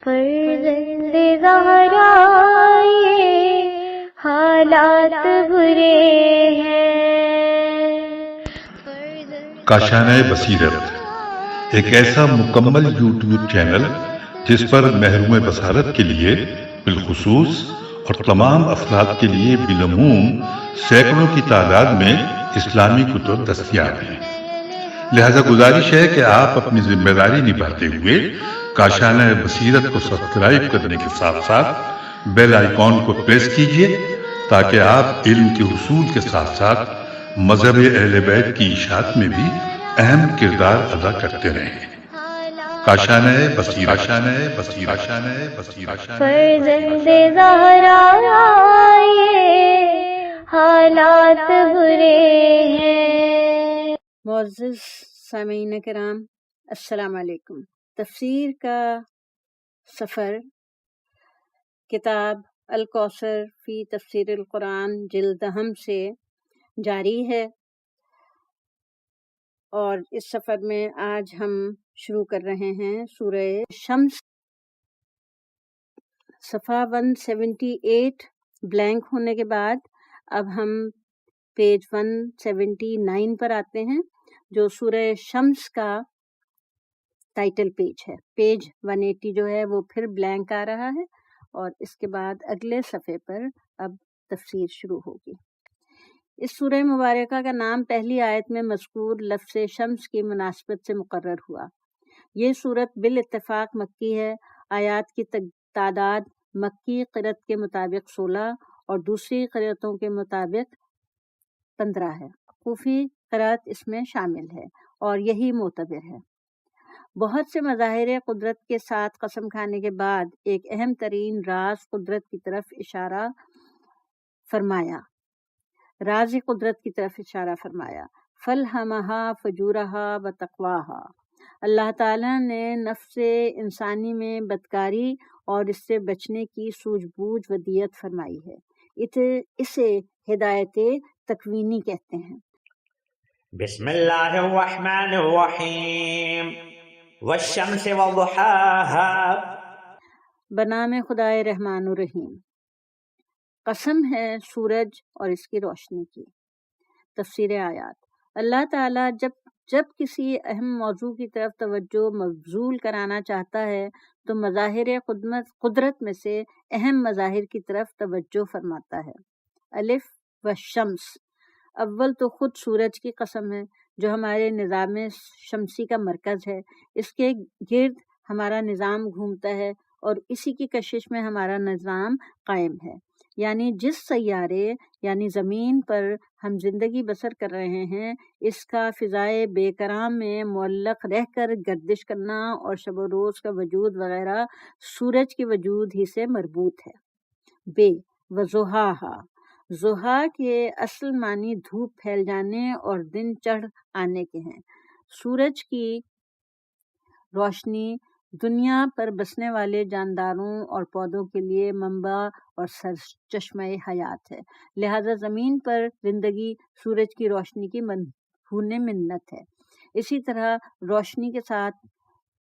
فرزند زہرا یہ حالات برے ہیں۔ کاشانہ بصیرت ایک ایسا مکمل یوٹیوب چینل جس پر محروم بصارت کے لیے بالخصوص اور تمام افراد کے لیے بالعموم سینکڑوں کی تعداد میں اسلامی کتب دستیاب ہیں۔ لہذا گزارش ہے کہ آپ اپنی ذمہ داری نبھاتے ہوئے کاشانہ بصیرت کو سبسکرائب کرنے کے ساتھ ساتھ بیل آئیکن کو پریس کیجئے تاکہ آپ علم کے حصول کے ساتھ ساتھ مذہب اہل بیت کی اشاعت میں بھی اہم کردار ادا کرتے رہیں۔ کاشانہ بصیرت۔ فرزند زہرا یہ حالات برے ہیں۔ معزز سامعین کرام، السلام علیکم۔ تفسیر کا سفر کتاب الکوثر فی تفسیر القرآن جلد اہم سے جاری ہے، اور اس سفر میں آج ہم شروع کر رہے ہیں سورہ شمس، صفحہ 178 بلینک ہونے کے بعد اب ہم پیج 179 پر آتے ہیں، جو سورہ شمس کا ٹائٹل پیج ہے۔ پیج 180 جو ہے وہ پھر بلینک آ رہا ہے، اور اس کے بعد اگلے صفحے پر اب تفسیر شروع ہوگی۔ اس سورہ مبارکہ کا نام پہلی آیت میں مذکور لفظ شمس کی مناسبت سے مقرر ہوا۔ یہ سورت بالاتفاق مکی ہے۔ آیات کی تعداد مکی قرأت کے مطابق 16 اور دوسری قرأتوں کے مطابق 15 ہے۔ کوفی قرأت اس میں شامل ہے، اور یہی معتبر ہے۔ بہت سے مظاہر قدرت کے ساتھ قسم کھانے کے بعد ایک اہم ترین راز قدرت کی طرف اشارہ فرمایا۔ فَالْهَمَهَا فُجُورَهَا وَتَقْوَاهَا۔ اللہ تعالیٰ نے نفس انسانی میں بدکاری اور اس سے بچنے کی سوجھ بوجھ ودیت فرمائی ہے۔ اسے ہدایت تکوینی کہتے ہیں۔ بسم اللہ الرحمن الرحیم والشمس وضحاها۔ بنام خدائے رحمان الرحیم، قسم ہے سورج اور اس کی روشنی کی۔ تفسیر آیات۔ اللہ تعالیٰ جب کسی اہم موضوع کی طرف توجہ مبذول کرانا چاہتا ہے تو مظاہر قدرت میں سے اہم مظاہر کی طرف توجہ فرماتا ہے۔ الف والشمس، اول تو خود سورج کی قسم ہے جو ہمارے نظام شمسی کا مرکز ہے۔ اس کے گرد ہمارا نظام گھومتا ہے اور اسی کی کشش میں ہمارا نظام قائم ہے، یعنی جس سیارے یعنی زمین پر ہم زندگی بسر کر رہے ہیں، اس کا فضائے بے کرام میں معلق رہ کر گردش کرنا اور شب و روز کا وجود وغیرہ سورج کے وجود ہی سے مربوط ہے۔ بے وضحاہا، ضحا کے اصل معنی دھوپ پھیل جانے اور دن چڑھ آنے کے ہیں۔ سورج کی روشنی دنیا پر بسنے والے جانداروں اور پودوں کے لیے منبع اور سرچشمہ حیات ہے، لہذا زمین پر زندگی سورج کی روشنی کی منہون منت ہے۔ اسی طرح روشنی کے ساتھ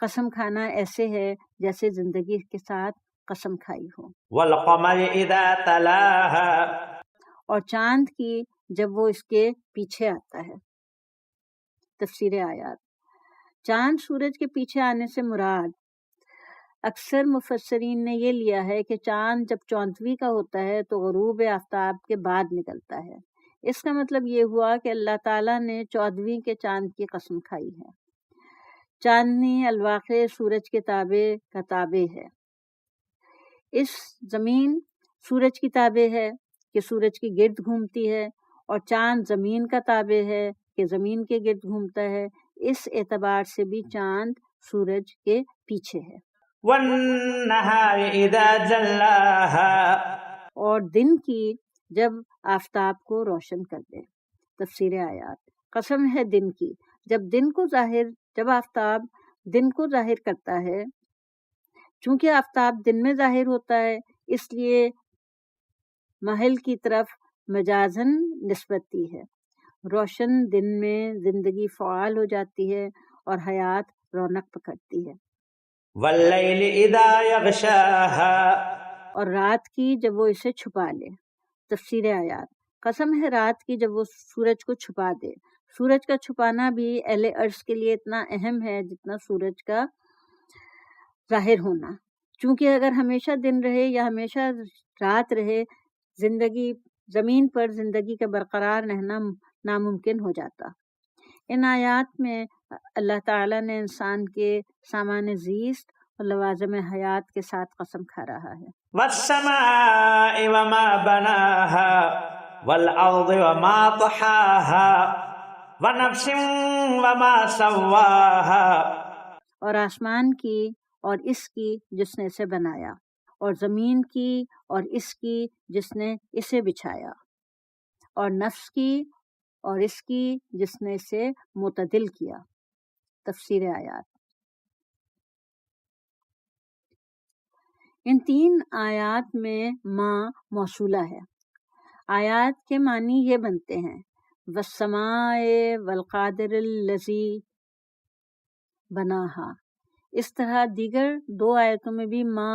قسم کھانا ایسے ہے جیسے زندگی کے ساتھ قسم کھائی ہو۔ والقمر اذا تلاها، اور چاند کی جب وہ اس کے پیچھے آتا ہے۔ تفسیر آیات۔ چاند سورج کے پیچھے آنے سے مراد اکثر مفسرین نے یہ لیا ہے کہ چاند جب 14ویں کا ہوتا ہے تو غروب آفتاب کے بعد نکلتا ہے۔ اس کا مطلب یہ ہوا کہ اللہ تعالیٰ نے 14ویں کے چاند کی قسم کھائی ہے۔ چاندنی الواقع سورج کے تابع کا تابع ہے۔ اس زمین سورج کی تابع ہے کہ سورج کی گرد گھومتی ہے، اور چاند زمین کا تابع ہے کہ زمین کے گرد گھومتا ہے۔ اس اعتبار سے بھی چاند سورج کے پیچھے ہے۔ والنہار اذا جلاها، اور دن کی جب آفتاب کو روشن کر دے۔ تفسیر آیات۔ قسم ہے دن کی، جب آفتاب دن کو ظاہر کرتا ہے۔ چونکہ آفتاب دن میں ظاہر ہوتا ہے، اس لیے محل کی طرف مجازن نسبت دی ہے۔ روشن دن میں زندگی فعال ہو جاتی ہے اور حیات رونق پکڑتی ہے۔ واللیل اذا یغشاہا، اور رات کی جب وہ اسے چھپا لے۔ تفسیر آیات، قسم ہے رات کی جب وہ سورج کو چھپا دے۔ سورج کا چھپانا بھی اہل عرش کے لیے اتنا اہم ہے جتنا سورج کا ظاہر ہونا، چونکہ اگر ہمیشہ دن رہے یا ہمیشہ رات رہے، زمین پر زندگی کا برقرار رہنا ناممکن ہو جاتا۔ ان آیات میں اللہ تعالیٰ نے انسان کے سامان زیست اور لوازم حیات کے ساتھ قسم کھا رہا ہے۔ والسماء وما بناہا، والارض وما طحاہا، ونفس وما سواہا، اور آسمان کی اور اس کی جس نے اسے بنایا، اور زمین کی اور اس کی جس نے اسے بچھایا، اور نفس کی اور اس کی جس نے اسے معتدل کیا۔ تفسیر آیات، ان تین آیات میں ما موصولہ ہے۔ آیات کے معنی یہ بنتے ہیں والسماء والقادر الذی بناہا۔ اس طرح دیگر دو آیتوں میں بھی ما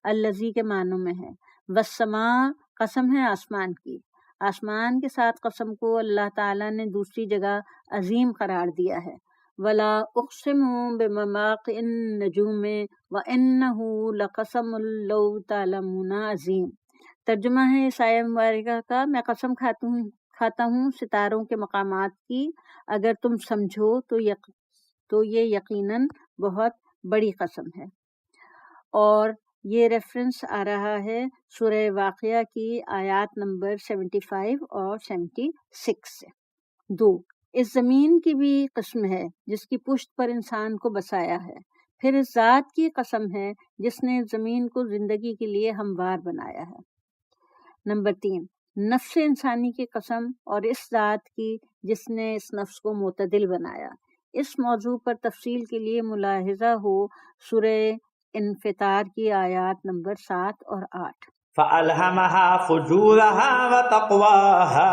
الذی کے معنوں میں ہے۔ والسماء قسم ہے آسمان کی، آسمان کے ساتھ قسم کو اللہ تعالیٰ نے دوسری جگہ عظیم قرار دیا ہے۔ ولا اقسم بمواقع النجوم وانہ لقسم لو تعلمون عظیم۔ ترجمہ ہے اس آیہ مبارکہ کا، میں قسم کھاتا ہوں ستاروں کے مقامات کی، اگر تم سمجھو تو یہ یقیناً بہت بڑی قسم ہے۔ اور یہ ریفرنس آ رہا ہے سورہ واقعہ کی آیات نمبر 75 اور 76 سے۔ 2، اس زمین کی بھی قسم ہے جس کی پشت پر انسان کو بسایا ہے، پھر اس ذات کی قسم ہے جس نے اس زمین کو زندگی کے لیے ہموار بنایا ہے۔ نمبر 3، نفس انسانی کی قسم اور اس ذات کی جس نے اس نفس کو معتدل بنایا۔ اس موضوع پر تفصیل کے لیے ملاحظہ ہو سورہ انفطار کی آیات نمبر 7 اور 8۔ فَأَلْهَمَهَا فُجُورَهَا وَتَقْوَاهَا،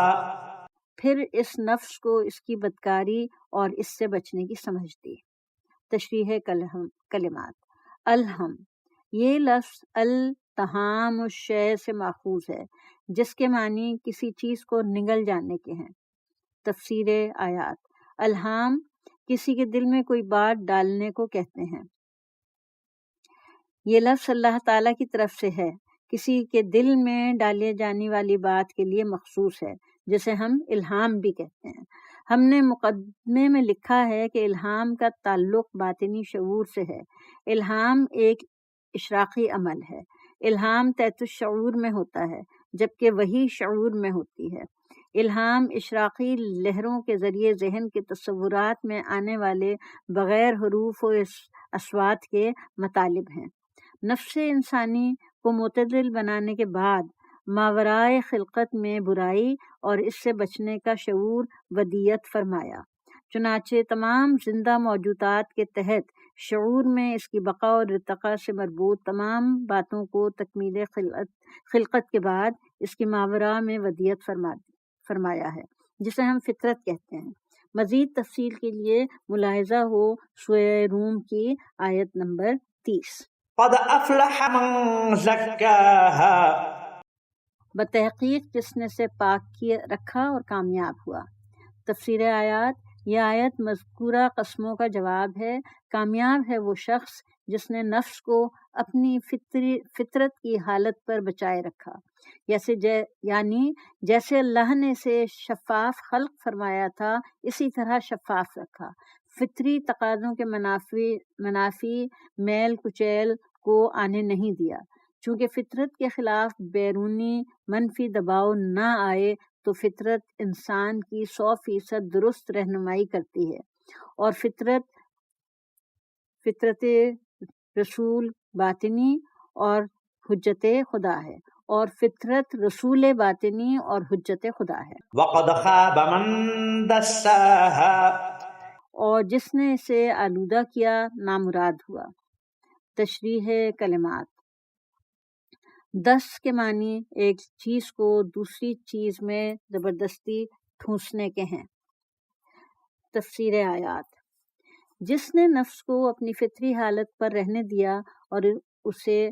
پھر اس نفس کو اس کی بدکاری اور اس سے بچنے کی سمجھ دی۔ تشریح کلمات، الہم، یہ لفظ التہام الشیء سے ماخوذ ہے جس کے معنی کسی چیز کو نگل جانے کے ہیں۔ تفسیر آیات، الہام کسی کے دل میں کوئی بات ڈالنے کو کہتے ہیں۔ یہ لفظ اللہ تعالیٰ کی طرف سے ہے، کسی کے دل میں ڈالے جانے والی بات کے لیے مخصوص ہے، جسے ہم الہام بھی کہتے ہیں۔ ہم نے مقدمے میں لکھا ہے کہ الہام کا تعلق باطنی شعور سے ہے۔ الہام ایک اشراقی عمل ہے۔ الہام تحت الشعور میں ہوتا ہے جبکہ وحی شعور میں ہوتی ہے۔ الہام اشراقی لہروں کے ذریعے ذہن کے تصورات میں آنے والے بغیر حروف و اصوات کے مطالب ہیں۔ نفس انسانی کو معتدل بنانے کے بعد ماورائے خلقت میں برائی اور اس سے بچنے کا شعور ودیت فرمایا۔ چنانچہ تمام زندہ موجودات کے تحت شعور میں اس کی بقا اور ارتقاء سے مربوط تمام باتوں کو تکمیل خلقت کے بعد اس کی ماورا میں ودیت فرمایا ہے، جسے ہم فطرت کہتے ہیں۔ مزید تفصیل کے لیے ملاحظہ ہو سورہ روم کی آیت نمبر 30۔ قد افلح من زکاہا، بتحقیق جس نے سے پاک رکھا اور کامیاب ہوا۔ تفسیر آیات، یہ آیت مذکورہ قسموں کا جواب ہے۔ کامیاب ہے وہ شخص جس نے نفس کو اپنی فطرت کی حالت پر بچائے رکھا، یعنی جیسے اللہ نے اسے شفاف خلق فرمایا تھا اسی طرح شفاف رکھا، فطری تقاضوں کے منافی میل کچیل کو آنے نہیں دیا۔ چونکہ فطرت کے خلاف بیرونی منفی دباؤ نہ آئے تو فطرت انسان کی 100% درست رہنمائی کرتی ہے، اور فطرت رسول باطنی اور حجت خدا ہے، اور فطرت رسول باطنی اور حجت خدا ہے۔ وقد خاب من دساہا، اور جس نے اسے آلودہ کیا نامراد ہوا۔ تشریح کلمات، دس کے معنی ایک چیز کو دوسری چیز میں زبردستی ٹھونسنے کے ہیں۔ تفسیر آیات، جس نے نفس کو اپنی فطری حالت پر رہنے دیا اور اسے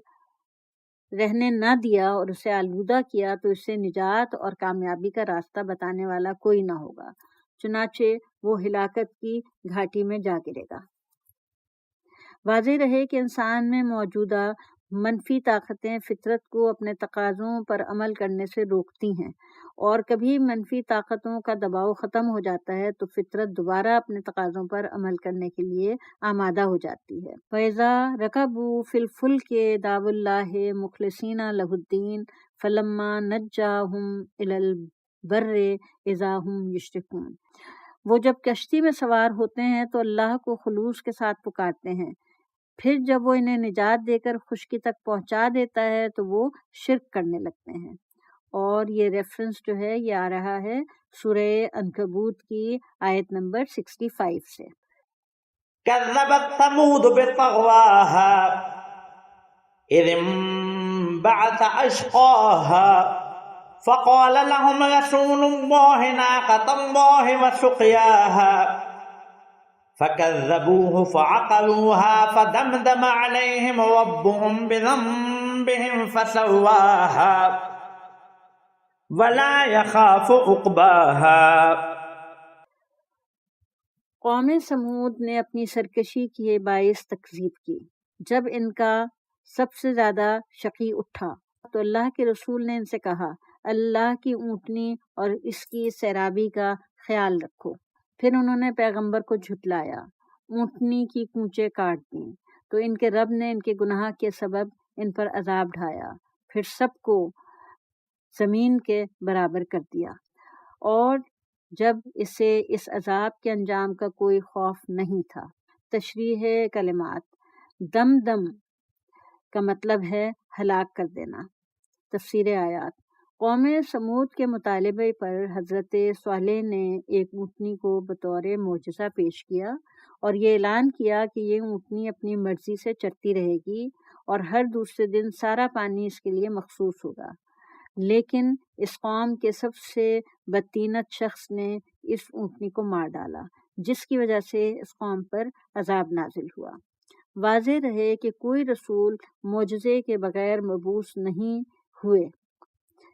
رہنے نہ دیا اور اسے آلودہ کیا تو اسے نجات اور کامیابی کا راستہ بتانے والا کوئی نہ ہوگا، چنانچہ وہ ہلاکت کی گھاٹی میں جا گرے گا۔ واضح رہے کہ انسان میں موجودہ منفی طاقتیں فطرت کو اپنے تقاضوں پر عمل کرنے سے روکتی ہیں، اور کبھی منفی طاقتوں کا دباؤ ختم ہو جاتا ہے تو فطرت دوبارہ اپنے تقاضوں پر عمل کرنے کے لیے آمادہ ہو جاتی ہے۔ فَإِذَا رَكَبُوا فِي الْفُلْكِ دَعَوُا اللَّهَ مُخْلِصِينَ لَهُ الدِّينَ فَلَمَّا نَجَّاهُمْ إِلَى الْبَرِّ إِذَا هُمْ يُشْرِكُونَ۔ وہ جب کشتی میں سوار ہوتے ہیں تو اللہ کو خلوص کے ساتھ پکارتے ہیں، پھر جب وہ انہیں نجات دے کر خشکی تک پہنچا دیتا ہے تو وہ شرک کرنے لگتے ہیں۔ اور یہ ریفرنس جو ہے یہ آ رہا ہے سورہ عنکبوت کی آیت نمبر 65 سے۔ كذبت ثمود بطغواها إذ انبعث أشقاها فقال لهم رسول الله ناقة الله وسقياها فكذبوه فعقروها فدمدم عليهم ربهم بذنبهم فسواها ولا يخاف عقباها۔ قوم سمود نے اپنی سرکشی کے باعث تکذیب کی۔ جب ان کا سب سے زیادہ شقی اٹھا تو اللہ کے رسول نے ان سے کہا، اللہ کی اونٹنی اور اس کی سیرابی کا خیال رکھو۔ پھر انہوں نے پیغمبر کو جھٹلایا، اونٹنی کی کونچیں کاٹ دیں تو ان کے رب نے ان کے گناہ کے سبب ان پر عذاب ڈھایا، پھر سب کو زمین کے برابر کر دیا، اور جب اسے اس عذاب کے انجام کا کوئی خوف نہیں تھا۔ تشریح کلمات۔ دم دم کا مطلب ہے ہلاک کر دینا۔ تفسیر آیات۔ قوم سمود کے مطالبے پر حضرت صالح نے ایک اونٹنی کو بطور معجزہ پیش کیا اور یہ اعلان کیا کہ یہ اونٹنی اپنی مرضی سے چرتی رہے گی اور ہر دوسرے دن سارا پانی اس کے لیے مخصوص ہوگا، لیکن اس قوم کے سب سے بدطینت شخص نے اس اونٹنی کو مار ڈالا، جس کی وجہ سے اس قوم پر عذاب نازل ہوا۔ واضح رہے کہ کوئی رسول معجزے کے بغیر مبعوث نہیں ہوئے۔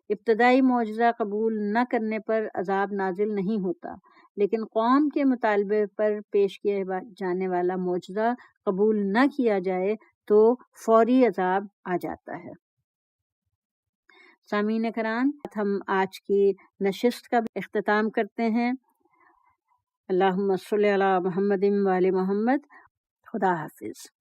ابتدائی معجزہ قبول نہ کرنے پر عذاب نازل نہیں ہوتا، لیکن قوم کے مطالبے پر پیش کیا جانے والا معجزہ قبول نہ کیا جائے تو فوری عذاب آ جاتا ہے۔ سامعین کرام، ہم آج کی نشست کا اختتام کرتے ہیں۔ اللہم صلی علی محمد و آل محمد۔ خدا حافظ۔